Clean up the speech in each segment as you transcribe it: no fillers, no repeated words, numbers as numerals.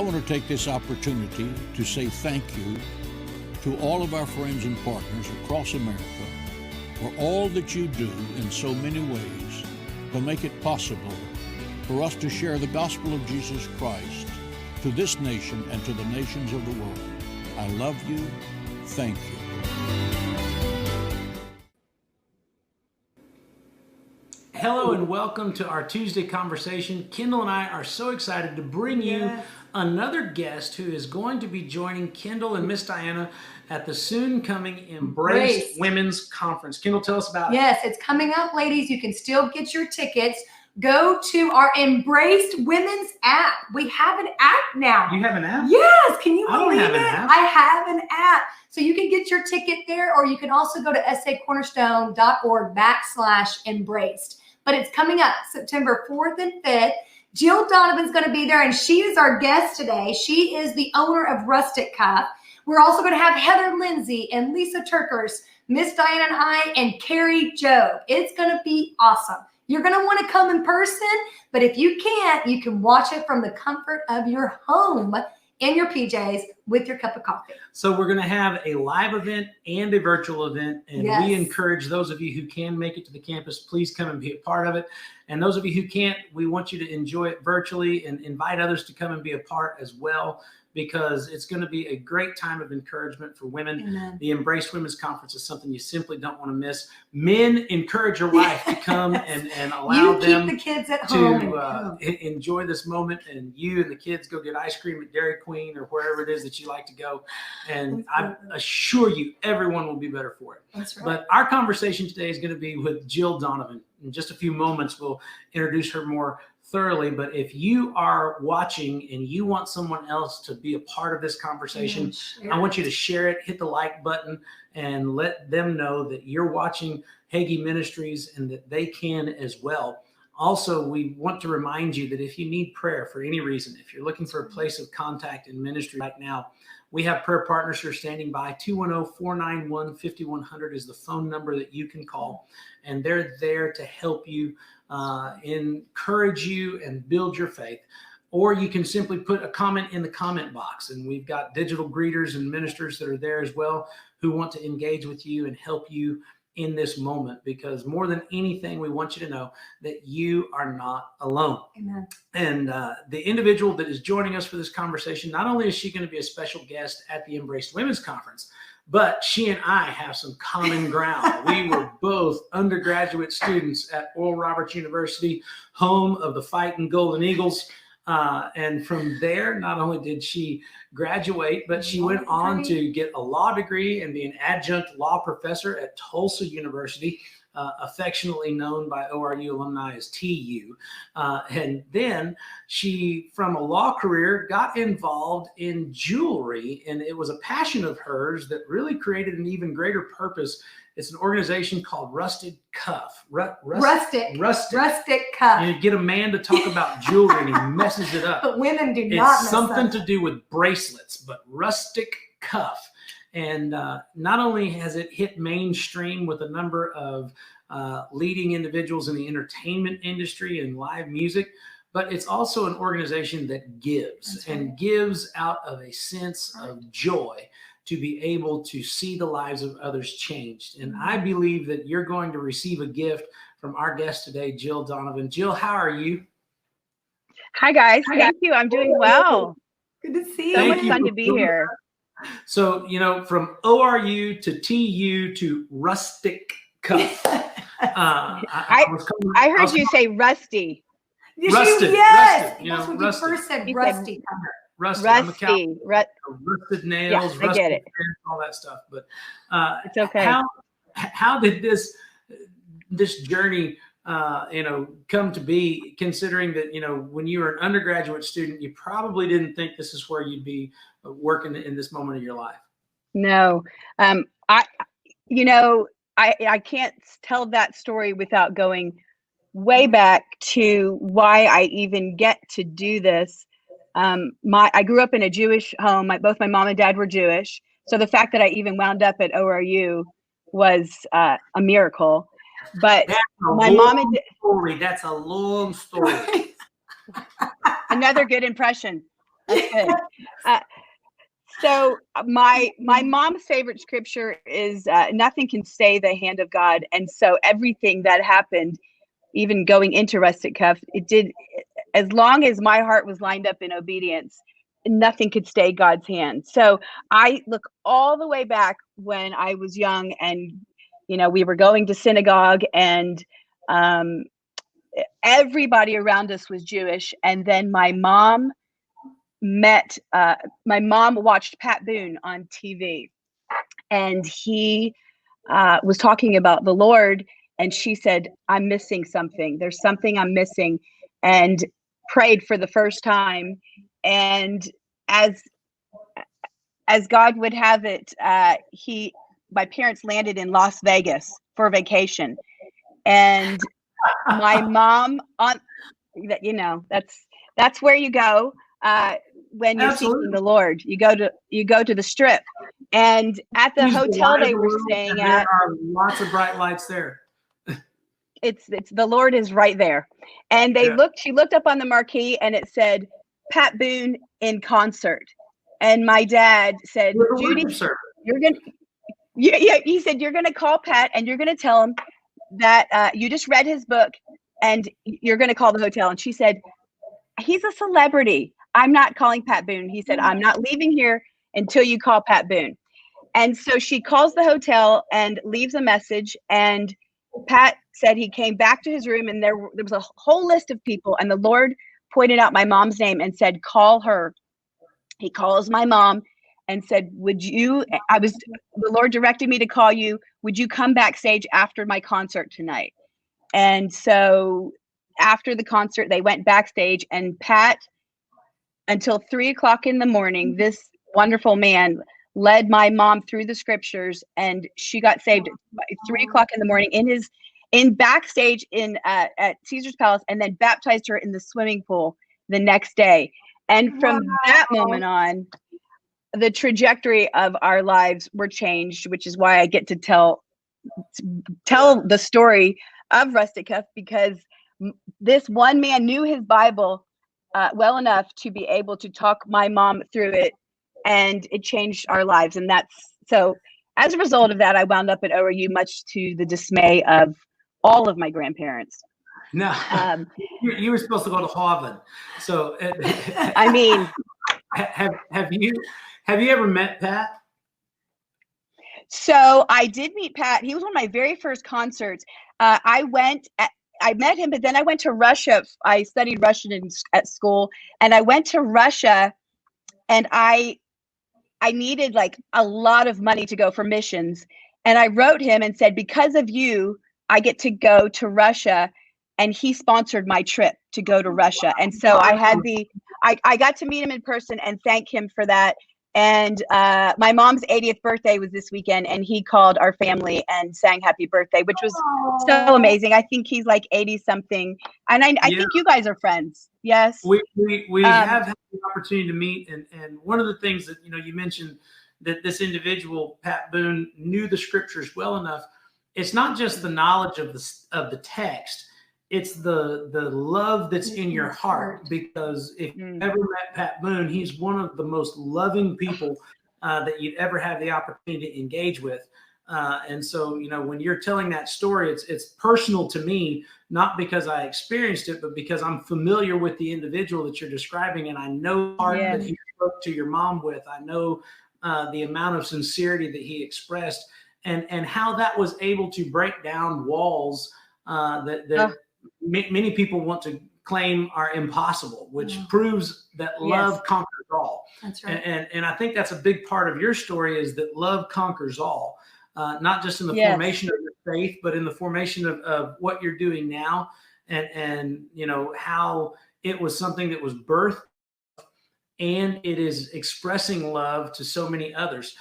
want to take this opportunity to say thank you to all of our friends and partners across America for all that you do in so many ways to make it possible for us to share the gospel of Jesus Christ to this nation and to the nations of the world. I love you. Thank you. Hello and welcome to our Tuesday conversation. Kendal and I are so excited to bring you another guest who is going to be joining Kendal and Miss Diana at the soon coming Embrace Women's Conference. Kendal, tell us about it. Yes, it's coming up, ladies. You can still get your tickets. Go to our Embraced Women's app. We have an app now. You have an app? Yes. Can you believe it? I have an app. So you can get your ticket there, or you can also go to sacornerstone.org/embraced. But it's coming up September 4th and 5th. Jill Donovan's going to be there, and she is our guest today. She is the owner of Rustic Cuff. We're also going to have Heather Lindsay and Lisa Turkers, Miss Diana and I, and Carrie Joe. It's going to be awesome. You're going to want to come in person, but if you can't, you can watch it from the comfort of your home in your PJs with your cup of coffee. So we're going to have a live event and a virtual event, and we encourage those of you who can make it to the campus, please come and be a part of it. And those of you who can't, we want you to enjoy it virtually and invite others to come and be a part as well, because it's going to be a great time of encouragement for women. Amen. The Embrace Women's Conference is something you simply don't want to miss. Men, encourage your wife to come and allow them the kids at home to enjoy this moment, and you and the kids go get ice cream at Dairy Queen or wherever it is that you like to go. And I assure you, everyone will be better for it. That's right. But our conversation today is going to be with Jill Donovan. In just a few moments, we'll introduce her more thoroughly. But if you are watching and you want someone else to be a part of this conversation, I want you to share it, hit the like button, and let them know that you're watching Hagee Ministries and that they can as well. Also, we want to remind you that if you need prayer for any reason, if you're looking for a place of contact in ministry right now, we have prayer partners who are standing by. 210-491-5100 is the phone number that you can call, and they're there to help you, encourage you, and build your faith. Or you can simply put a comment in the comment box, and we've got digital greeters and ministers that are there as well who want to engage with you and help you in this moment, because more than anything, we want you to know that you are not alone. Amen. And the individual that is joining us for this conversation, not only is she going to be a special guest at the Embraced Women's Conference, but she and I have some common ground. We were both undergraduate students at Oral Roberts University, home of the Fighting Golden Eagles. And from there, not only did she graduate, but she went on to get a law degree and be an adjunct law professor at Tulsa University, affectionately known by ORU alumni as TU. And then she, from a law career, got involved in jewelry, and it was a passion of hers that really created an even greater purpose. It's an organization called Rustic Cuff. Rustic Cuff. And you get a man to talk about jewelry and he messes it up. But women do not It's something to do with bracelets, but Rustic Cuff. And not only has it hit mainstream with a number of leading individuals in the entertainment industry and live music, but it's also an organization that gives and gives out of a sense of joy to be able to see the lives of others changed. And I believe that you're going to receive a gift from our guest today, Jill Donovan. Jill, how are you? Hi, guys. Thank you. I'm doing well. Good to see you. So much fun to be here. So, from ORU to TU to Rustic Cuff. I heard you say rusty. Rusted. Yes. Rusted, That's when you first said You rusty. Rusted. Rusty. Rusted nails, I get it. Pants, all that stuff. But it's okay. How did this journey come to be, considering that, when you were an undergraduate student, you probably didn't think this is where you'd be working in this moment of your life? No. I can't tell that story without going way back to why I even get to do this. I grew up in a Jewish home. Both my mom and dad were Jewish. So the fact that I even wound up at ORU was a miracle. But my mom and that's a long story. Another good impression. That's good. So my mom's favorite scripture is nothing can stay the hand of God. And so everything that happened, even going into Rustic Cuff, it did, as long as my heart was lined up in obedience, nothing could stay God's hand. So I look all the way back when I was young, and we were going to synagogue, and everybody around us was Jewish. And then my mom watched Pat Boone on TV, and he was talking about the Lord, and she said, I'm missing something. There's something I'm missing, and prayed for the first time. And as God would have it, my parents landed in Las Vegas for vacation, and my mom that's where you go when you're seeking the Lord. You go to the Strip, and at the hotel they were staying at, there are lots of bright lights there. It's the Lord is right there. And she looked up on the marquee, and it said Pat Boone in concert. And my dad said, Judy, you're gonna he said, you're gonna call Pat, and you're gonna tell him that you just read his book, and you're gonna call the hotel. And she said, he's a celebrity. I'm not calling Pat Boone. He said, I'm not leaving here until you call Pat Boone. And so she calls the hotel and leaves a message, and Pat said he came back to his room, and there was a whole list of people, and the Lord pointed out my mom's name and said, call her. He calls my mom and said, the Lord directed me to call you. Would you come backstage after my concert tonight? And so after the concert, they went backstage, and Pat, until 3:00 in the morning, this wonderful man led my mom through the scriptures, and she got saved at 3:00 in the morning in backstage at Caesar's Palace, and then baptized her in the swimming pool the next day. And from that moment on, the trajectory of our lives were changed, which is why I get to tell the story of Rustic Cuff, because this one man knew his Bible well enough to be able to talk my mom through it, and it changed our lives. And so as a result of that, I wound up at ORU, much to the dismay of all of my grandparents. No, you were supposed to go to Harvard. So, I mean, have you ever met Pat? So I did meet Pat. He was one of my very first concerts. I met him, but then I went to Russia. I studied Russian at school, and I went to Russia, and I needed like a lot of money to go for missions. And I wrote him and said, because of you, I get to go to Russia. And he sponsored my trip to go to Russia. And so I got to meet him in person and thank him for that. And my mom's 80th birthday was this weekend, and he called our family and sang happy birthday, which was so amazing. I think he's like 80 something. And I think you guys are friends. Yes. We have had the opportunity to meet. And one of the things that, you mentioned that this individual, Pat Boone, knew the scriptures well enough. It's not just the knowledge of the text. It's the love that's in your heart, because if you've ever met Pat Boone, he's one of the most loving people that you'd ever have the opportunity to engage with. And so, when you're telling that story, it's personal to me, not because I experienced it, but because I'm familiar with the individual that you're describing. And I know the heart that he spoke to your mom with. I know the amount of sincerity that he expressed, and how that was able to break down walls that many people want to claim are impossible, which proves that love conquers all. That's right. And I think that's a big part of your story, is that love conquers all, not just in the formation of your faith, but in the formation of what you're doing now. And how it was something that was birthed, and it is expressing love to so many others.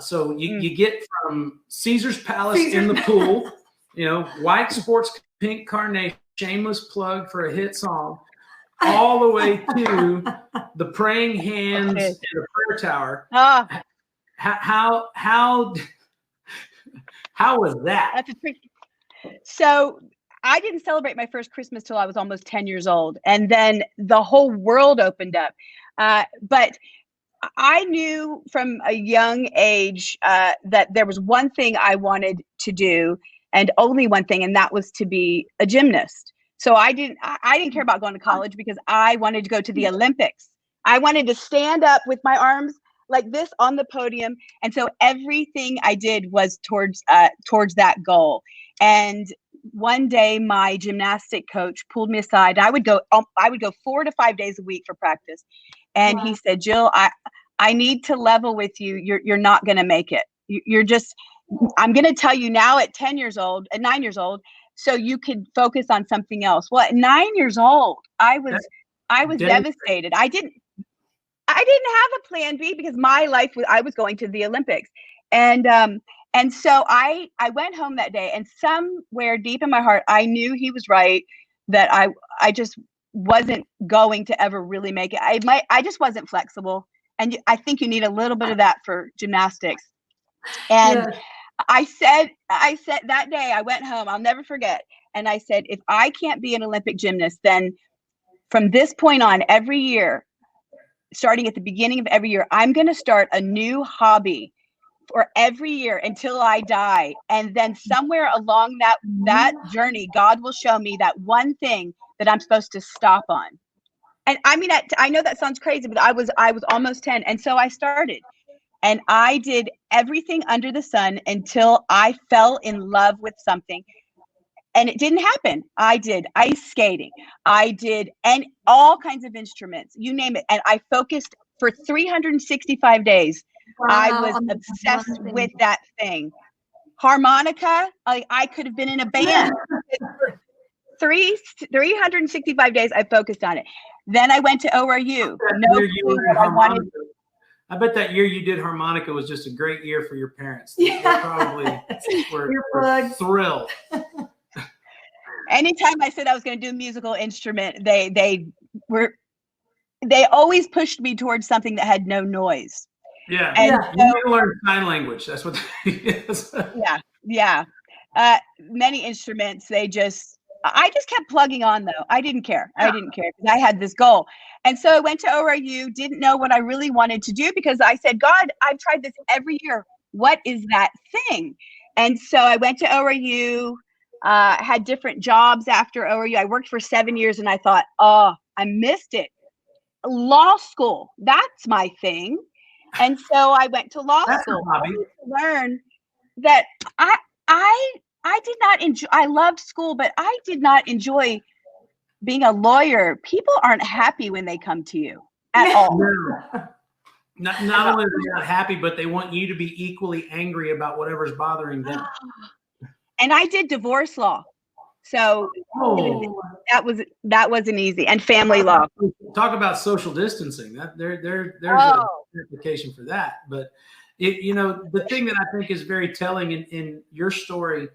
So you get from Caesar's Palace in the pool, white sports, pink carnation, shameless plug for a hit song, all the way to the praying hands in the prayer tower. How was that? So I didn't celebrate my first Christmas till I was almost 10 years old. And then the whole world opened up. But I knew from a young age that there was one thing I wanted to do, and only one thing, and that was to be a gymnast. So I didn't care about going to college because I wanted to go to the Olympics. I wanted to stand up with my arms like this on the podium, and so everything I did was towards that goal. And one day, my gymnastic coach pulled me aside. I would go 4 to 5 days a week for practice, and he said, "Jill, I need to level with you. You're not going to make it. You're just. I'm going to tell you now at 9 years old, so you could focus on something else." Well, at 9 years old, I was devastated. I didn't have a plan B because my life was, I was going to the Olympics. And so I went home that day, and somewhere deep in my heart, I knew he was right, that I just wasn't going to ever really make it. I just wasn't flexible. And I think you need a little bit of that for gymnastics. And I said that day, I went home, I'll never forget. And I said, if I can't be an Olympic gymnast, then from this point on, every year, starting at the beginning of every year, I'm going to start a new hobby for every year until I die. And then somewhere along that journey, God will show me that one thing that I'm supposed to stop on. And I mean, I know that sounds crazy, but I was almost 10. And so I started, and I did everything under the sun until I fell in love with something. And it didn't happen. I did ice skating. I did all kinds of instruments, you name it. And I focused for 365 days. Wow, I was obsessed with that thing. Harmonica, I could have been in a band. 365 days, I focused on it. Then I went to ORU. I bet that year you did harmonica was just a great year for your parents. They probably were thrilled. Anytime I said I was going to do a musical instrument, they always pushed me towards something that had no noise. Yeah, and you need to learn sign language. That's what it is. Yeah. Many instruments, I just kept plugging on, though. I didn't care because I had this goal. And so I went to ORU, didn't know what I really wanted to do because I said, God, I've tried this every year. What is that thing? And so I went to ORU, had different jobs after ORU. I worked for 7 years, and I thought, oh, I missed it. Law school, that's my thing. And so I went to law school to learn that I did not enjoy. I loved school, but I did not enjoy being a lawyer. People aren't happy when they come to you at all. No. Not only are they not happy, but they want you to be equally angry about whatever's bothering them. And I did divorce law, so that wasn't easy. And family law. Talk about social distancing. There's a application for that. But the thing that I think is very telling in your story.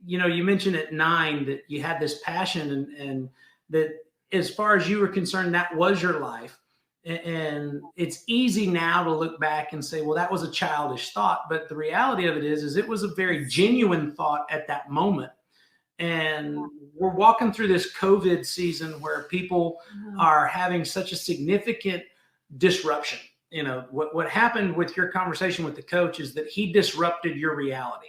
You mentioned at 9 that you had this passion and that as far as you were concerned, that was your life. And it's easy now to look back and say, well, that was a childish thought. But the reality of it is it was a very genuine thought at that moment. And we're walking through this COVID season where people are having such a significant disruption. What happened with your conversation with the coach is that he disrupted your reality.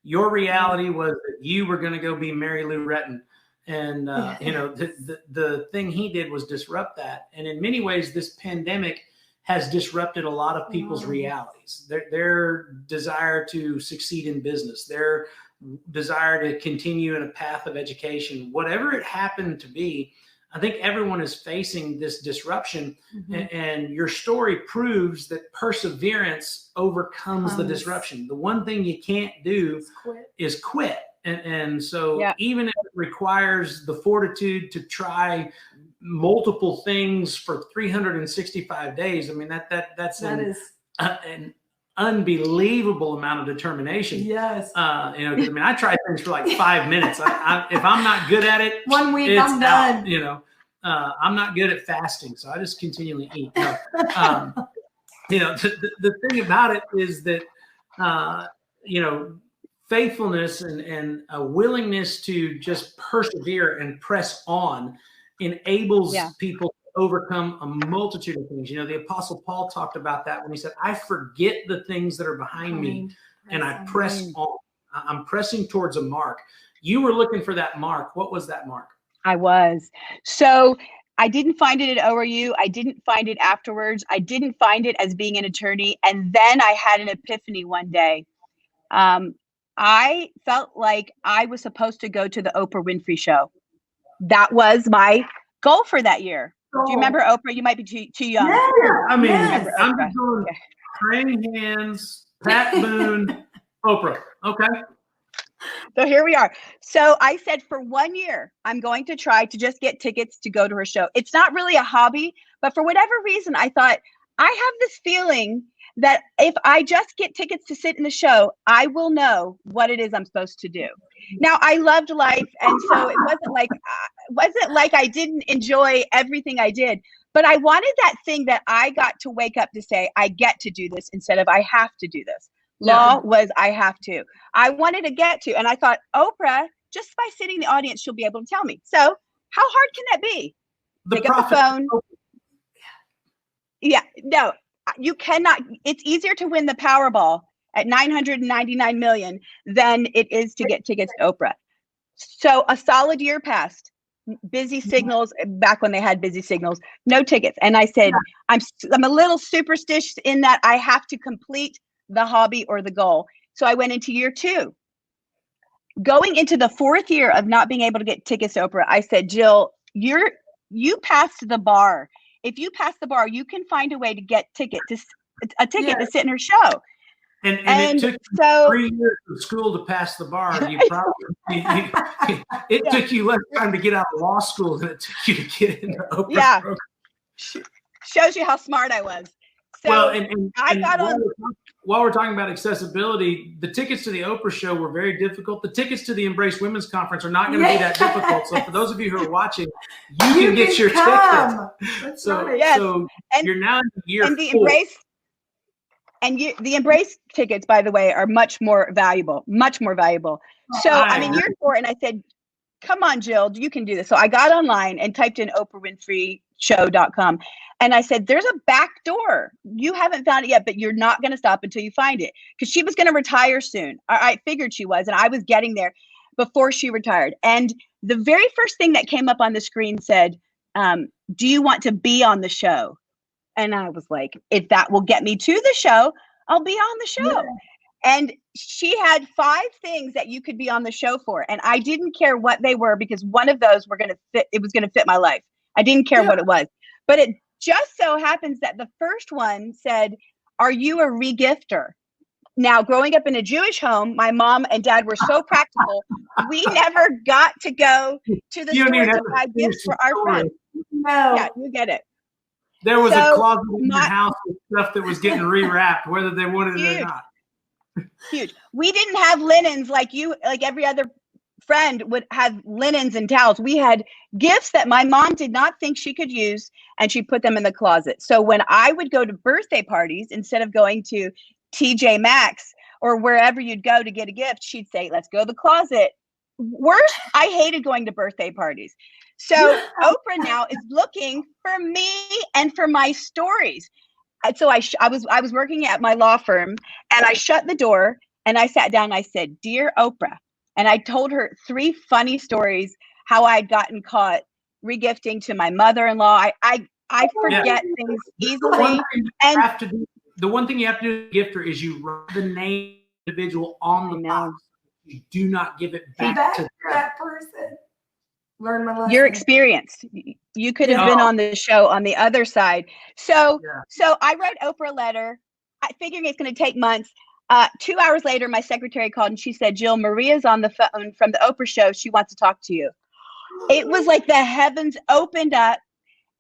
Your reality was that you were going to go be Mary Lou Retton. And, the thing he did was disrupt that. And in many ways, this pandemic has disrupted a lot of people's realities, their desire to succeed in business, their desire to continue in a path of education, whatever it happened to be. I think everyone is facing this disruption, and your story proves that perseverance overcomes the disruption. The one thing you can't do is quit. And so even if it requires the fortitude to try multiple things for 365 days, I mean, that's an unbelievable amount of determination. Yes. I try things for like 5 minutes. If I'm not good at it, 1 week, it's I'm done. out, I'm not good at fasting, so I just continually eat. The thing about it is that, faithfulness and a willingness to just persevere and press on enables people to overcome a multitude of things. The Apostle Paul talked about that when he said, I forget the things that are behind me and I press on. I'm pressing towards a mark. You were looking for that mark. What was that mark? I was. So I didn't find it at ORU. I didn't find it afterwards. I didn't find it as being an attorney. And then I had an epiphany one day. I felt like I was supposed to go to the Oprah Winfrey show. That was my goal for that year. Do you remember Oprah? You might be too young. Yeah, I mean, Yes. I'm just doing praying hands, Pat Boone, Oprah. Okay. So here we are. So I said for 1 year, I'm going to try to just get tickets to go to her show. It's not really a hobby, but for whatever reason, I thought I have this feeling that if I just get tickets to sit in the show, I will know what it is I'm supposed to do. Now, I loved life, and so it wasn't like I didn't enjoy everything I did, but I wanted that thing that I got to wake up to say, I get to do this instead of I have to do this. Law was I have to. I wanted to get to, and I thought, Oprah, just by sitting in the audience, she'll be able to tell me. So how hard can that be? Pick up the phone. Yeah, no, you cannot. It's easier to win the Powerball at 999 million than it is to get tickets to Oprah. So a solid year passed. Busy signals, back when they had busy signals, no tickets. And I said, I'm a little superstitious in that I have to complete the hobby or the goal. So I went into year 2. Going into the 4th year of not being able to get tickets to Oprah, I said, Jill, you passed the bar. If you pass the bar, you can find a way to get a ticket to sit in her show. And it took you 3 years of school to pass the bar. It took you less time to get out of law school than it took you to get into Oprah. Yeah, shows you how smart I was. So well, and I got on. While we're talking about accessibility, the tickets to the Oprah show were very difficult. The tickets to the Embrace Women's Conference are not going to be that difficult. So for those of you who are watching, you can get your tickets. So you're now in year 4. The Embrace tickets, by the way, are much more valuable. So I'm in year 4, and I said, come on, Jill, you can do this. So I got online and typed in OprahWinfreyShow.com. And I said, there's a back door. You haven't found it yet, but you're not going to stop until you find it. Because she was going to retire soon. I figured she was, and I was getting there before she retired. And the very first thing that came up on the screen said, do you want to be on the show? And I was like, if that will get me to the show, I'll be on the show. Yeah. And she had 5 things that you could be on the show for. And I didn't care what they were, because one of those was going to fit my life. I didn't care what it was. But it just so happens that the first one said, are you a regifter? Now, growing up in a Jewish home, my mom and dad were so practical. We never got to go to the store to buy gifts for our friends. No. Yeah, you get it. There was a closet in your house with stuff that was getting rewrapped, whether they wanted it or not. Huge. We didn't have linens like every other friend would have linens and towels. We had gifts that my mom did not think she could use, and she put them in the closet. So when I would go to birthday parties, instead of going to TJ Maxx or wherever you'd go to get a gift, she'd say, let's go to the closet. Worse, I hated going to birthday parties. So Oprah now is looking for me and for my stories. And so I was working at my law firm, and I shut the door and I sat down and I said, Dear Oprah. And I told her 3 funny stories, how I'd gotten caught regifting to my mother-in-law. I forget things easily. The one thing you have to do as a gifter is you write the name of the individual on the box. You do not give it back to that person. Learn my lesson. Your experience. You could have been on the show on the other side. So I wrote Oprah a letter, figuring it's going to take months. 2 hours later, my secretary called and she said, Jill, Maria's on the phone from the Oprah show. She wants to talk to you. It was like the heavens opened up,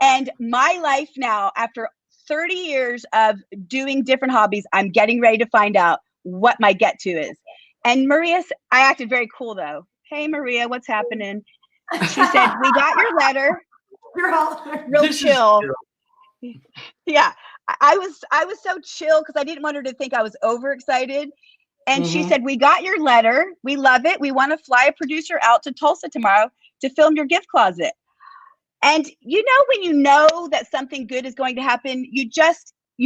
and my life now, after 30 years of doing different hobbies, I'm getting ready to find out what my get to is. And Maria, I acted very cool though. Hey, Maria, what's happening? She said, we got your letter. You're all real chill. Yeah. I was so chill because I didn't want her to think I was overexcited. And she said, we got your letter. We love it. We want to fly a producer out to Tulsa tomorrow to film your gift closet. And when you know that something good is going to happen, you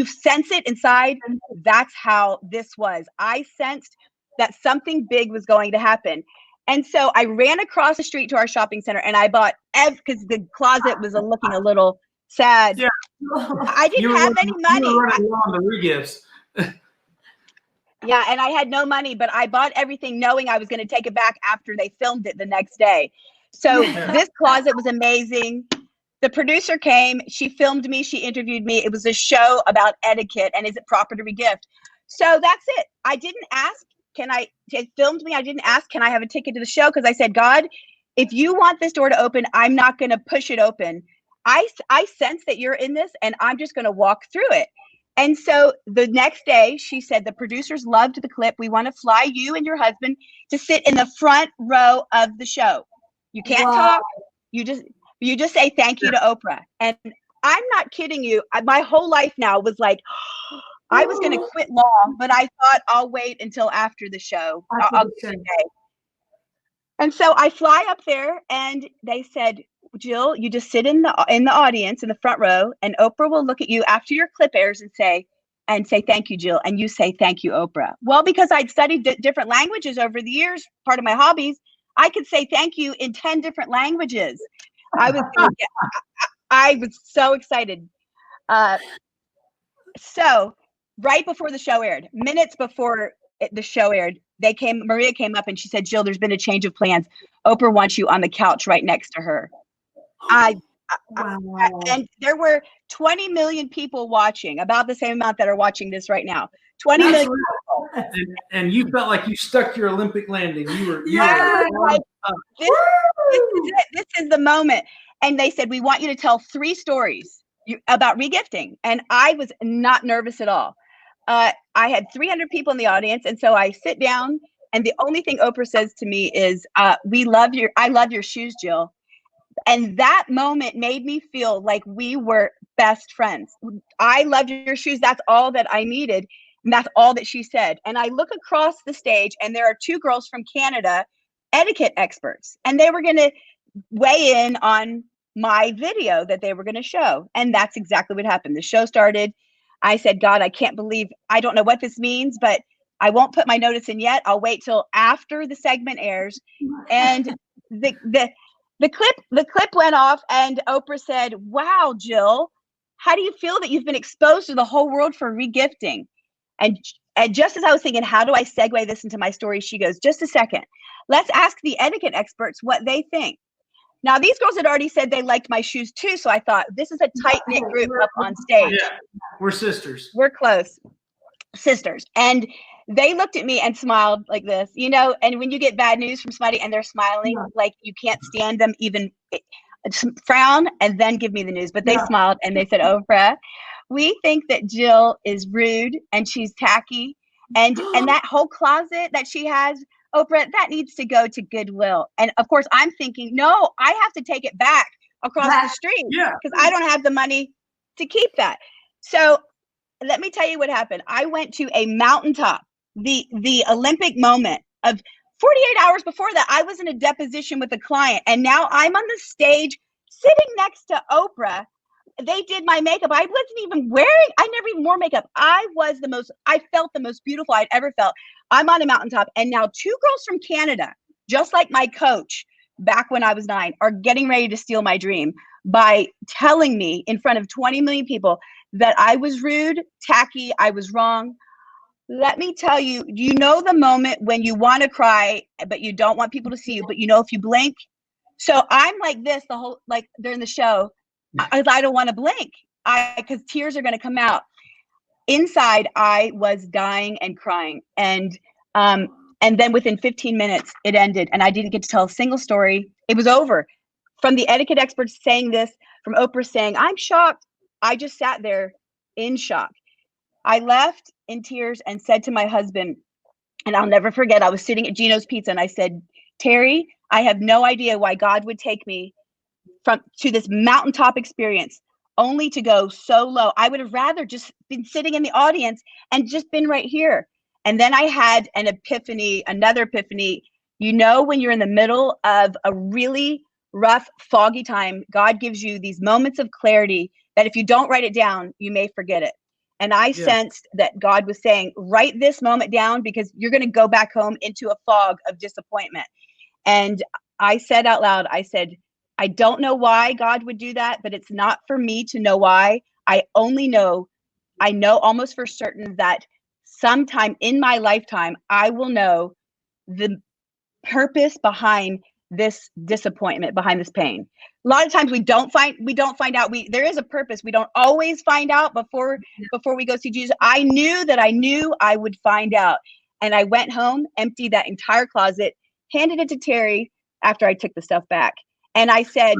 sense it inside. That's how this was. I sensed that something big was going to happen. And so I ran across the street to our shopping center and I bought, because the closet was looking a little sad. Yeah. I didn't have any money. You were running low on the re-gifts. Yeah, and I had no money, but I bought everything knowing I was going to take it back after they filmed it the next day. So this closet was amazing. The producer came, she filmed me, she interviewed me. It was a show about etiquette and is it proper to regift? So that's it. I didn't ask, it filmed me. I didn't ask, can I have a ticket to the show? Because I said, God, if you want this door to open, I'm not going to push it open. I sense that you're in this and I'm just going to walk through it. And so the next day she said, the producers loved the clip. We want to fly you and your husband to sit in the front row of the show. You can't talk. You just say thank you to Oprah. And I'm not kidding you. My whole life now was like, I was going to quit long, but I thought I'll wait until after the show. I'll get a day. And so I fly up there and they said, Jill, you just sit in the audience in the front row and Oprah will look at you after your clip airs and say thank you, Jill. And you say thank you, Oprah. Well, because I'd studied different languages over the years, part of my hobbies, I could say thank you in 10 different languages. I was so excited. So right before the show aired, minutes before the show aired, Maria came up and she said, Jill, there's been a change of plans. Oprah wants you on the couch right next to her. And there were 20 million people watching, about the same amount that are watching this right now. 20 million people. And you felt like you stuck your Olympic landing. You were like, this is it. This is the moment. And they said, we want you to tell 3 stories about regifting. And I was not nervous at all. I had 300 people in the audience. And so I sit down and the only thing Oprah says to me is, I love your shoes, Jill. And that moment made me feel like we were best friends. I loved your shoes. That's all that I needed. And that's all that she said. And I look across the stage and there are 2 girls from Canada, etiquette experts. And they were going to weigh in on my video that they were going to show. And that's exactly what happened. The show started. I said, God, I don't know what this means, but I won't put my notice in yet. I'll wait till after the segment airs. And the clip went off and Oprah said, wow, Jill, how do you feel that you've been exposed to the whole world for regifting? And just as I was thinking, how do I segue this into my story? She goes, just a second. Let's ask the etiquette experts what they think. Now, these girls had already said they liked my shoes too. So I thought, this is a tight-knit group up on stage. Yeah, we're sisters. We're close. Sisters. And they looked at me and smiled like this, and when you get bad news from somebody and they're smiling, like you can't stand them, even frown and then give me the news. But they smiled and they said, Oprah, we think that Jill is rude and she's tacky. And that whole closet that she has, Oprah, that needs to go to Goodwill. And of course, I'm thinking, no, I have to take it back across the street because I don't have the money to keep that. So let me tell you what happened. I went to a mountaintop, the Olympic moment of 48 hours before that. I was in a deposition with a client and now I'm on the stage sitting next to Oprah. They did my makeup. I never even wore makeup. I felt the most beautiful I'd ever felt. I'm on a mountaintop and now 2 girls from Canada, just like my coach back when I was 9, are getting ready to steal my dream by telling me in front of 20 million people that I was rude, tacky, I was wrong. Let me tell you, the moment when you want to cry, but you don't want people to see you, but if you blink. So I'm like this during the show, I don't want to blink because tears are going to come out. Inside, I was dying and crying. And then within 15 minutes, it ended. And I didn't get to tell a single story. It was over. From the etiquette experts saying this, from Oprah saying, I'm shocked. I just sat there in shock. I left in tears and said to my husband, and I'll never forget, I was sitting at Gino's Pizza and I said, Terry, I have no idea why God would take me to this mountaintop experience only to go so low. I would have rather just been sitting in the audience and just been right here. And then I had another epiphany. When you're in the middle of a really rough, foggy time, God gives you these moments of clarity that if you don't write it down, you may forget it. And I sensed that God was saying, write this moment down because you're going to go back home into a fog of disappointment. And I said out loud, I said, I don't know why God would do that, but it's not for me to know why. I know almost for certain that sometime in my lifetime, I will know the purpose behind this disappointment, behind this pain. A lot of times we don't find out. There is a purpose. We don't always find out before we go see Jesus. I knew I would find out. And I went home, emptied that entire closet, handed it to Terry after I took the stuff back. And I said,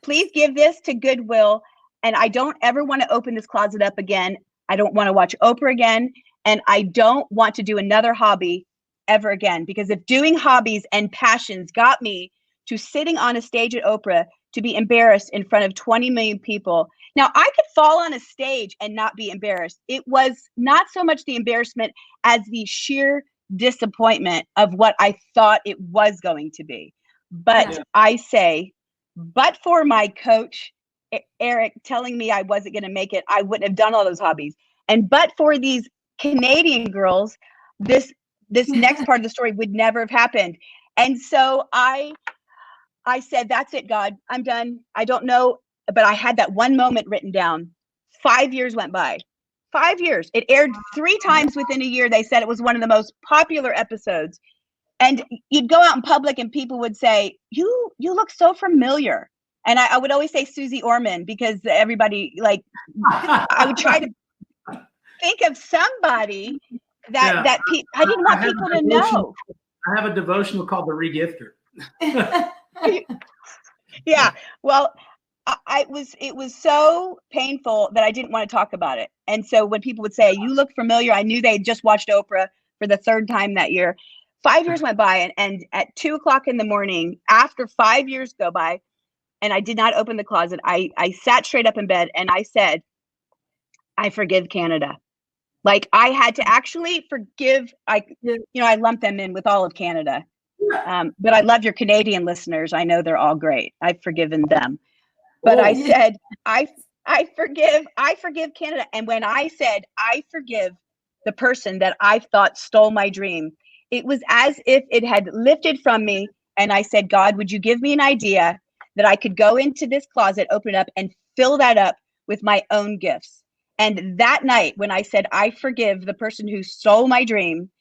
please give this to Goodwill. And I don't ever want to open this closet up again. I don't want to watch Oprah again. And I don't want to do another hobby ever again. Because if doing hobbies and passions got me to sitting on a stage at Oprah to be embarrassed in front of 20 million people. Now, I could fall on a stage and not be embarrassed. It was not so much the embarrassment as the sheer disappointment of what I thought it was going to be. But I say, but for my coach, Eric, telling me I wasn't going to make it, I wouldn't have done all those hobbies. And but for these Canadian girls, this next part of the story would never have happened. And so I said, that's it, God, I'm done. I don't know, but I had that one moment written down. 5 years went by. 5 years. It aired 3 times within a year. They said it was one of the most popular episodes. And you'd go out in public and people would say, you look so familiar. And I would always say Susie Orman because everybody, like, I would try to think of somebody that I didn't want people to know. I have a devotional called The Regifter. Yeah. Well, it was so painful that I didn't want to talk about it. And so when people would say, you look familiar, I knew they had just watched Oprah for the 3rd time that year. 5 years went by, and at 2:00 in the morning, after 5 years go by, and I did not open the closet, I sat straight up in bed and I said, I forgive Canada. Like, I had to actually forgive. I lump them in with all of Canada. But I love your Canadian listeners. I know they're all great. I've forgiven them. But I said, I forgive Canada. And when I said, I forgive the person that I thought stole my dream, it was as if it had lifted from me. And I said, God, would you give me an idea that I could go into this closet, open it up, and fill that up with my own gifts? And that night, when I said, I forgive the person who stole my dream,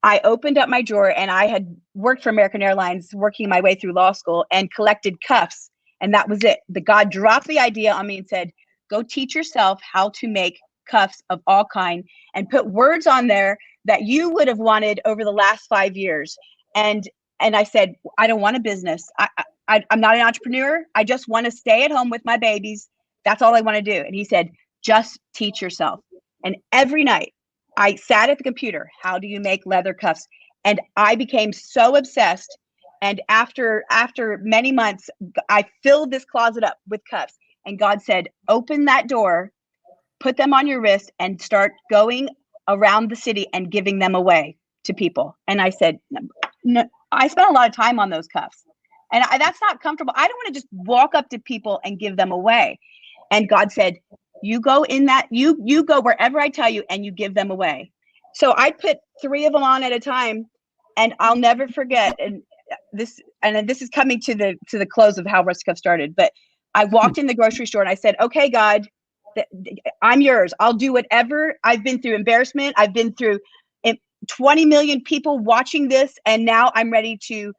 I opened up my drawer, and I had worked for American Airlines, working my way through law school, and collected cuffs. And that was it. The God dropped the idea on me and said, go teach yourself how to make cuffs of all kind and put words on there that you would have wanted over the last 5 years. And I said, I don't want a business. I'm not an entrepreneur. I just want to stay at home with my babies. That's all I want to do. And he said, just teach yourself. And every night I sat at the computer. How do you make leather cuffs? And I became so obsessed. And after many months, I filled this closet up with cuffs. And God said, open that door, put them on your wrist, and start going around the city and giving them away to people. And I said, no, I spent a lot of time on those cuffs. And that's not comfortable. I don't want to just walk up to people and give them away. And God said, you go in that, you go wherever I tell you, and you give them away. So I put 3 of them on at a time, and I'll never forget. And this is coming to the close of how Rustic Cuff started. But I walked in the grocery store and I said, okay, God, I'm yours. I'll do whatever. I've been through embarrassment. I've been through 20 million people watching this. And now I'm ready to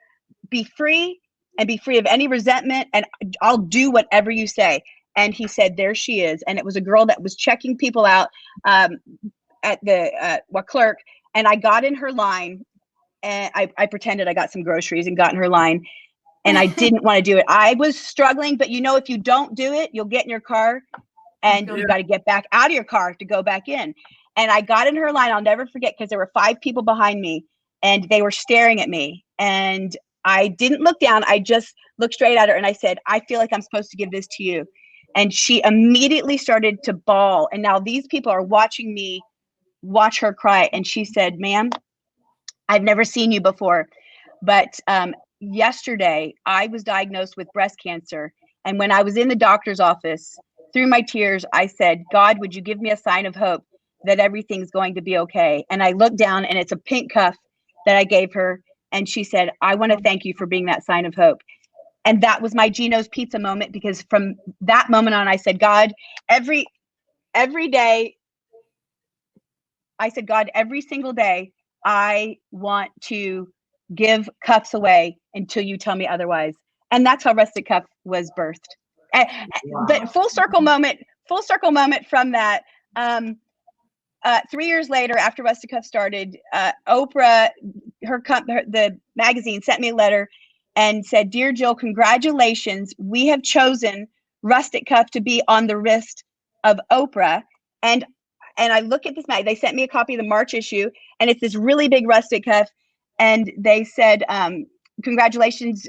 be free and be free of any resentment. And I'll do whatever you say. And he said, there she is. And it was a girl that was checking people out at the clerk. And I got in her line, and I pretended I got some groceries and got in her line. And I didn't want to do it. I was struggling, but if you don't do it, you'll get in your car and you got to get back out of your car to go back in. And I got in her line. I'll never forget, because there were 5 people behind me and they were staring at me. And I didn't look down. I just looked straight at her and I said, I feel like I'm supposed to give this to you. And she immediately started to bawl. And now these people are watching me watch her cry. And she said, ma'am, I've never seen you before, but yesterday I was diagnosed with breast cancer. And when I was in the doctor's office, through my tears, I said, God, would you give me a sign of hope that everything's going to be okay? And I looked down and it's a pink cuff that I gave her. And she said, I want to thank you for being that sign of hope. And that was my Gino's Pizza moment, because from that moment on, I said, God, every day, I said, God, every single day, I want to give cuffs away until you tell me otherwise. And that's how Rustic Cuff was birthed. Wow. But full circle moment from that. 3 years later, after Rustic Cuff started, Oprah, the magazine, sent me a letter and said, Dear Jill, congratulations. We have chosen Rustic Cuff to be on the wrist of Oprah. And I look at this mag. They sent me a copy of the March issue, and it's this really big Rustic Cuff. And they said, congratulations,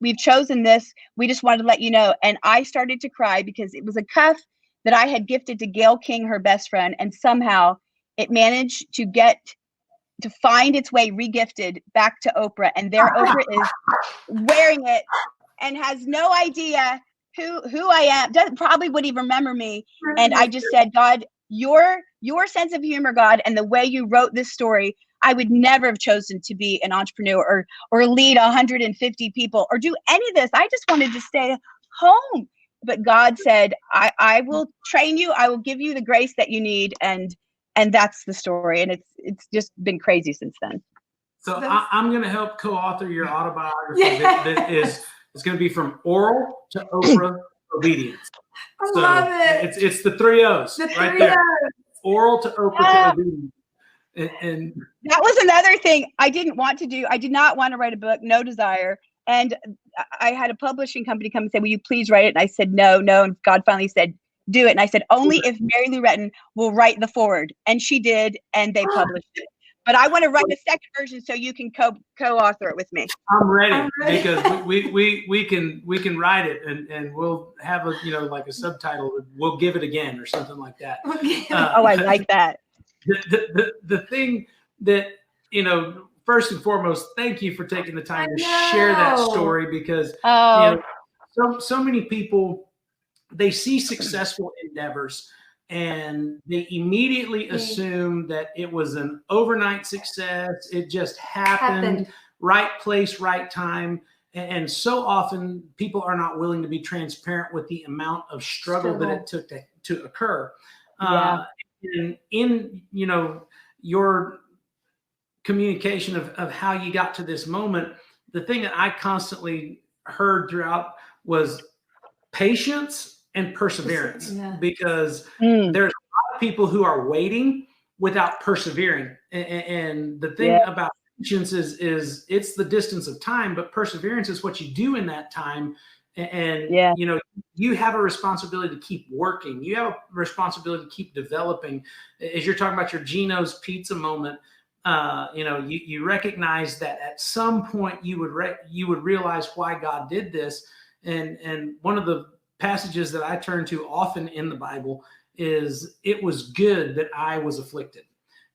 we've chosen this. We just wanted to let you know. And I started to cry because it was a cuff that I had gifted to Gail King, her best friend. And somehow it managed to find its way regifted back to Oprah. And there Oprah is wearing it and has no idea who I am. Probably wouldn't even remember me. And I just said, God, your sense of humor, God, and the way you wrote this story, I would never have chosen to be an entrepreneur or lead 150 people or do any of this. I just wanted to stay home. But God said, I will train you. I will give you the grace that you need. And that's the story. And it's just been crazy since then. So I'm going to help co-author your autobiography that is going to be from oral to Oprah obedience. I love it. It's the 3 O's right there. Oral to Oprah to obedience. And that was another thing I didn't want to do. I did not want to write a book, no desire. And I had a publishing company come and say, will you please write it? And I said, no. And God finally said, do it. And I said, only if Mary Lou Retton will write the foreword. And she did, and they published it. But I want to write a second version so you can co-author it with me. I'm ready. Because we can write it and we'll have like a subtitle. We'll give it again or something like that. I like that. The thing that, first and foremost, thank you for taking the time to share that story, because so many people, they see successful endeavors and they immediately assume that it was an overnight success. It just happened. Right place, right time. And so often people are not willing to be transparent with the amount of struggle that it took to occur. In your communication of how you got to this moment, the thing that I constantly heard throughout was patience and perseverance, because there's a lot of people who are waiting without persevering. And the thing about patience is it's the distance of time, but perseverance is what you do in that time. And you have a responsibility to keep working. You have a responsibility to keep developing. As you're talking about your Gino's Pizza moment, you recognize that at some point you would realize why God did this. And one of the passages that I turn to often in the Bible is, it was good that I was afflicted.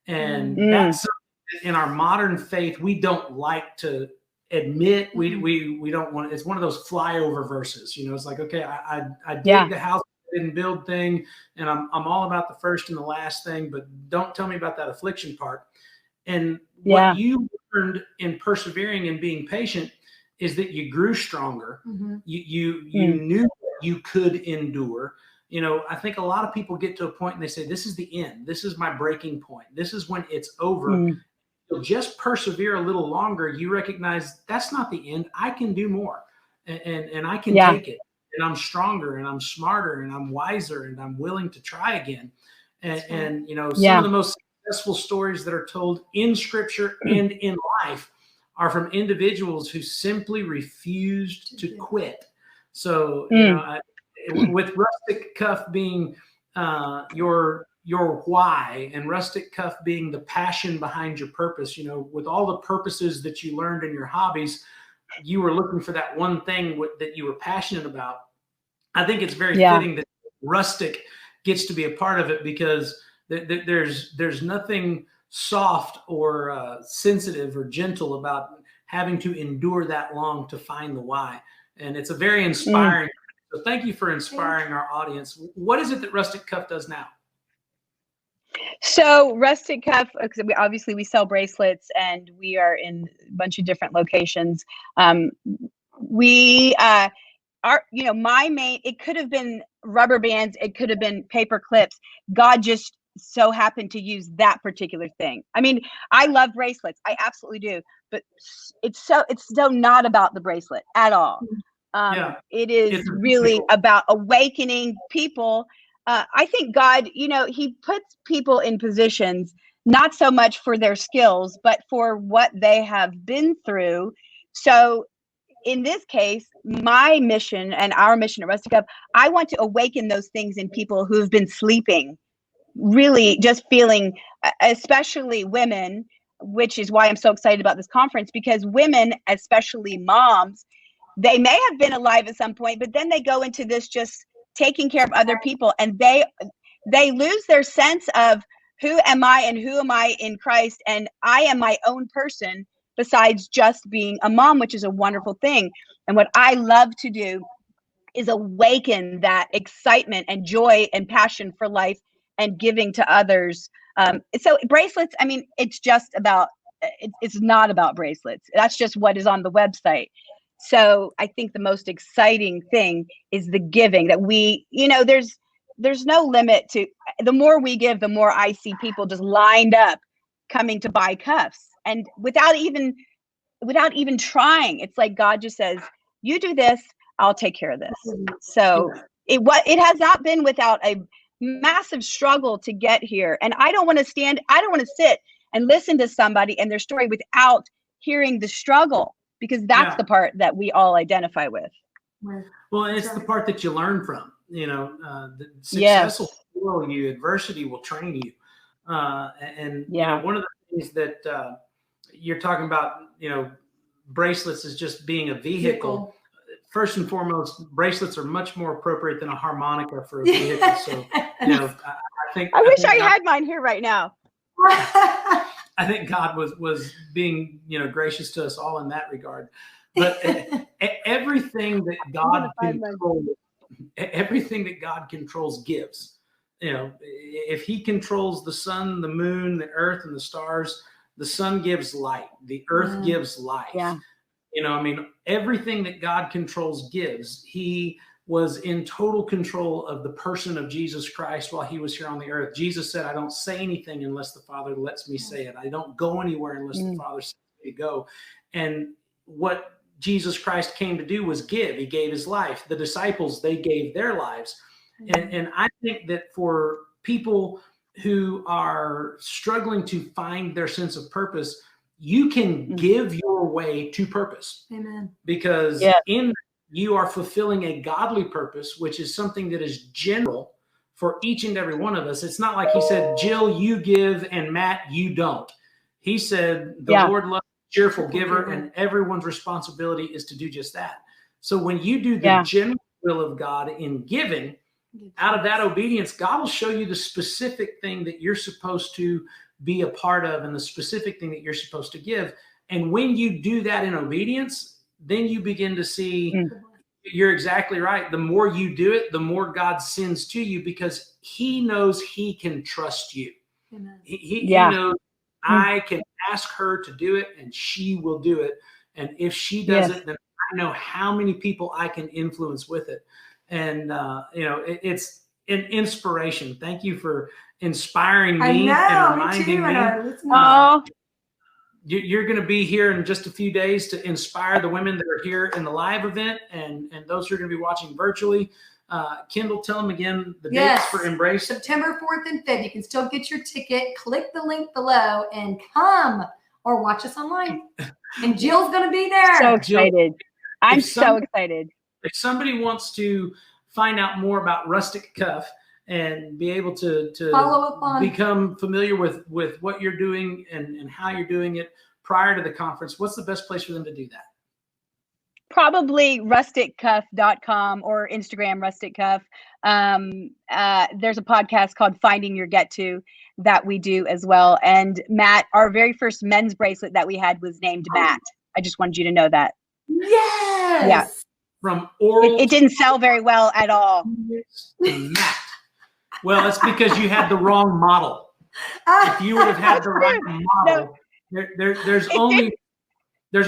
And that's something in our modern faith we don't like to admit. We don't want. It's one of those flyover verses. It's like, okay, I dig the house and build thing, and I'm all about the first and the last thing, but don't tell me about that affliction part. And what you learned in persevering and being patient is that you grew stronger. You knew you could endure. I think a lot of people get to a point and they say, this is the end. This is my breaking point. This is when it's over. You'll just persevere a little longer. You recognize that's not the end. I can do more, and I can take it, and I'm stronger, and I'm smarter, and I'm wiser, and I'm willing to try again. And some of the most successful stories that are told in Scripture and in life are from individuals who simply refused to quit. So, with Rustic Cuff being your why, and Rustic Cuff being the passion behind your purpose, with all the purposes that you learned in your hobbies, you were looking for that one thing that you were passionate about. I think it's very fitting that Rustic gets to be a part of it, because there's nothing soft or sensitive or gentle about having to endure that long to find the why. And it's a very inspiring. So thank you for inspiring our audience. What is it that Rustic Cuff does now? So Rustic Cuff, obviously we sell bracelets and we are in a bunch of different locations. We are, my main, it could have been rubber bands, it could have been paper clips. God just so happened to use that particular thing. I mean, I love bracelets, I absolutely do, but it's so not about the bracelet at all. It is really about awakening people. I think God, he puts people in positions, not so much for their skills, but for what they have been through. So in this case, my mission and our mission at Rustic Cuff, I want to awaken those things in people who've been sleeping, really just feeling, especially women, which is why I'm so excited about this conference, because women, especially moms, they may have been alive at some point, but then they go into this just taking care of other people, and they lose their sense of who am I and who am I in Christ, and I am my own person besides just being a mom, which is a wonderful thing. And what I love to do is awaken that excitement and joy and passion for life and giving to others. So bracelets, I mean, it's not about bracelets. That's just what is on the website. So I think the most exciting thing is the giving, that we, there's no limit to, the more we give, the more I see people just lined up coming to buy cuffs, and without even trying. It's like God just says, you do this, I'll take care of this. So it has not been without a massive struggle to get here. And I don't want to sit and listen to somebody and their story without hearing the struggle, because that's the part that we all identify with. Well, and it's the part that you learn from. The success will spoil you, adversity will train you. And one of the things that you're talking about, bracelets is just being a vehicle. First and foremost, bracelets are much more appropriate than a harmonica for a vehicle. So, I wish I had mine here right now. I think God was being, gracious to us all in that regard. But everything that God controls gives. If He controls the sun, the moon, the earth, and the stars, the sun gives light, the earth gives life. Yeah. Everything that God controls gives. He was in total control of the person of Jesus Christ while He was here on the earth. Jesus said, I don't say anything unless the Father lets me say it. I don't go anywhere unless the Father says me to go. And what Jesus Christ came to do was give. He gave His life. The disciples, they gave their lives. And I think that for people who are struggling to find their sense of purpose, you can give your way to purpose. Amen. Because you are fulfilling a godly purpose, which is something that is general for each and every one of us. It's not like He said, Jill, you give, and Matt, you don't. He said, the Lord loves a cheerful giver, and everyone's responsibility is to do just that. So when you do the general will of God in giving, out of that obedience, God will show you the specific thing that you're supposed to be a part of and the specific thing that you're supposed to give. And when you do that in obedience, then you begin to see, you're exactly right. The more you do it, the more God sends to you, because He knows He can trust you. He knows I can ask her to do it and she will do it. And if she does it, then I know how many people I can influence with it. And, it's an inspiration. Thank you for inspiring me and reminding me. You're going to be here in just a few days to inspire the women that are here in the live event and those who are going to be watching virtually. Kendal, tell them again the dates for Embrace. September 4th and 5th. You can still get your ticket. Click the link below and come, or watch us online. And Jill's going to be there. So excited. I'm so excited. If somebody wants to find out more about Rustic Cuff and be able to follow up on, become familiar with what you're doing and how you're doing it prior to the conference, what's the best place for them to do that? Probably rusticcuff.com or Instagram Rustic Cuff. There's a podcast called Finding Your Get To that we do as well. And Matt, our very first men's bracelet that we had was named Matt. I just wanted you to know that. Yes. Yeah. From oral It didn't sell very well at all. to Matt. Well, it's because you had the wrong model. If you would have had the right model, there's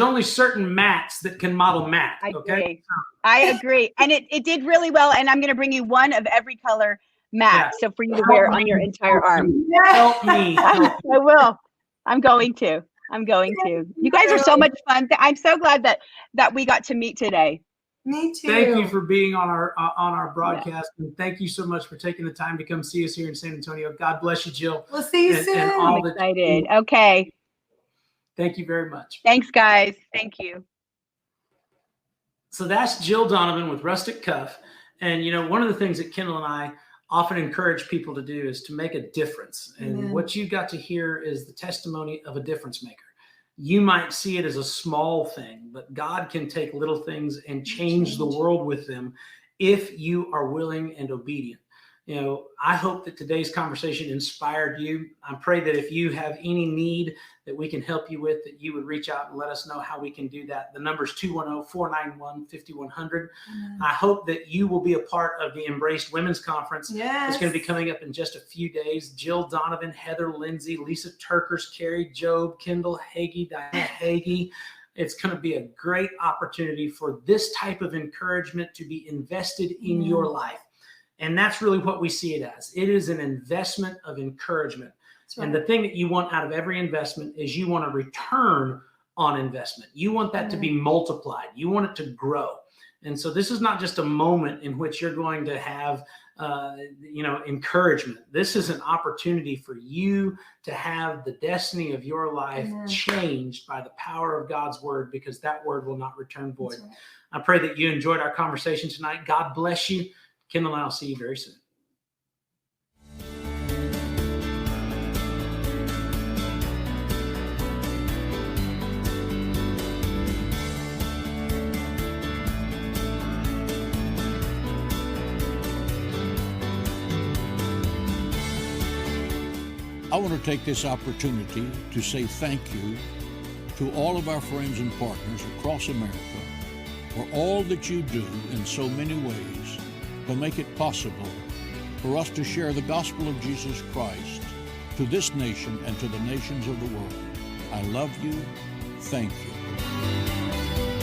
only certain Matts that can model Matt. Okay. I agree. And it did really well. And I'm going to bring you one of every color Matt. So for you to wear on your entire arm. Help me. I will. I'm going to. You guys are so much fun. I'm so glad that we got to meet today. Me too. Thank you for being on our broadcast, and thank you so much for taking the time to come see us here in San Antonio. God bless you, Jill. We'll see you soon. I'm excited. Okay. Thank you very much. Thanks, guys. Thank you. So that's Jill Donovan with Rustic Cuff. And, one of the things that Kendal and I often encourage people to do is to make a difference. And what you got to hear is the testimony of a difference maker. You might see it as a small thing, but God can take little things and change the world with them if you are willing and obedient. I hope that today's conversation inspired you. I pray that if you have any need that we can help you with, that you would reach out and let us know how we can do that. The number is 210-491-5100. I hope that you will be a part of the Embraced Women's Conference. Yes. It's going to be coming up in just a few days. Jill Donovan, Heather Lindsay, Lisa Turkers, Carrie Job, Kendal, Hagee, Diana Hagee. It's going to be a great opportunity for this type of encouragement to be invested in your life. And that's really what we see it as. It is an investment of encouragement. Right. And the thing that you want out of every investment is you want a return on investment. You want that to be multiplied. You want it to grow. And so this is not just a moment in which you're going to have, encouragement. This is an opportunity for you to have the destiny of your life changed by the power of God's word, because that word will not return void. Right. I pray that you enjoyed our conversation tonight. God bless you. Kendal and I will see you very soon. I want to take this opportunity to say thank you to all of our friends and partners across America for all that you do in so many ways to make it possible for us to share the gospel of Jesus Christ to this nation and to the nations of the world. I love you. Thank you.